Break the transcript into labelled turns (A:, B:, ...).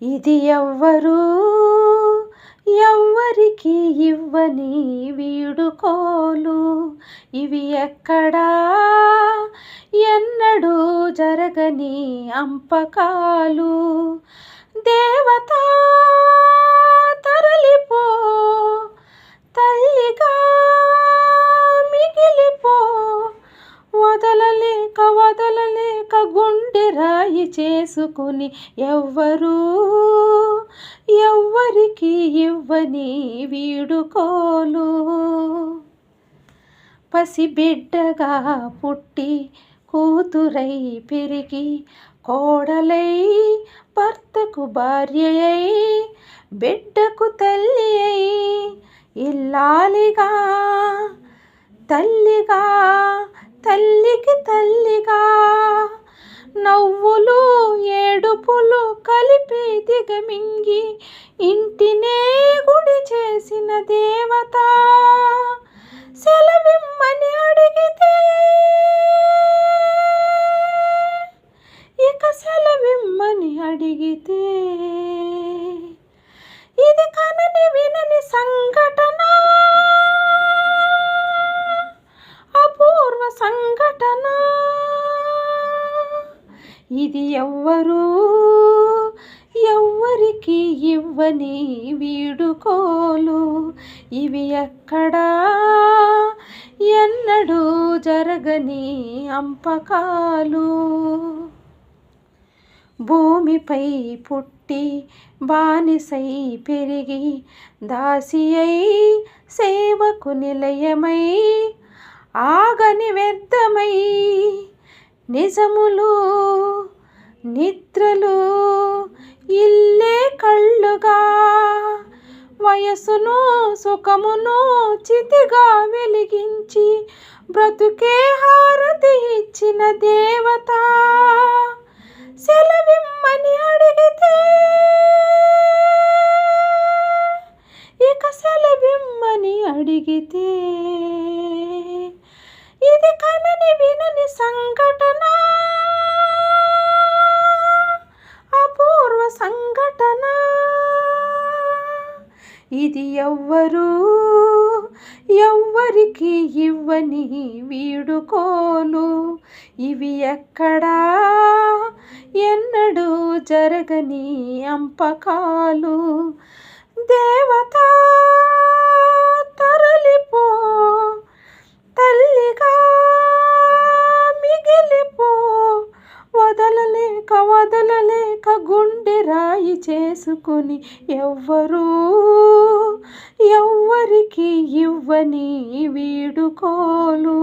A: ఇది ఎవ్వరు ఎవ్వరికి ఇవ్వని వీడుకోలు, ఇవి ఎక్కడా ఎన్నడూ జరగని అంపకాలు. దేవతా తరలిపో, తల్లిగా మిగిలిపో, వదలలేక వదలలేక గుండె రాయి చేసుకుని ఎవ్వరూ ఎవ్వరికి ఇవ్వని వీడుకోలు. పసిబిడ్డగా పుట్టి కూతురై పెరిగి కోడలై భర్తకు భార్యయై బిడ్డకు తల్లి అయి ఇల్లాలిగా తల్లిగా తల్లికి తల్లిగా నవ్వులు ఏడుపులు కలిపి దిగమింగి ఇంటినే గుడి చేసిన దేవత సెలవిమ్మని అడిగితే ఇక సెలవిమ్మని అడిగితే ఇది కనని వినని సంఘటన, అపూర్వ సంఘటన. ఇది ఎవ్వరూ ఎవ్వరికి ఇవ్వని వీడుకోలు, ఇవి ఎక్కడా ఎన్నడూ జరగని అంపకాలు. భూమిపై పుట్టి బానిసై పెరిగి దాసి అయి సేవకు నిలయమై ఆగని వ్యర్థమై నిజములు నిద్రలు ఇల్లే కళ్ళుగా వయసును సుఖమును చితిగా వెలిగించి బ్రతుకే హారతి ఇచ్చిన దేవత సెలవిమ్మని అడిగితే ఇక సెలవిమ్మని అడిగితే ఇది కనని వినని సంఘటన, అపూర్వ సంఘటన. ఇది ఎవ్వరూ ఎవ్వరికి ఇవ్వని వీడుకోలు, ఇవి ఎక్కడా ఎన్నడూ జరగని అంపకాలు. దేవతా తరలిపో, తల్లిగా మిగిలిపో, వదలలేక వదలలేక గుండె రాయి చేసుకుని ఎవ్వరూ ఎవ్వరికి ఇవ్వని వీడుకోలు.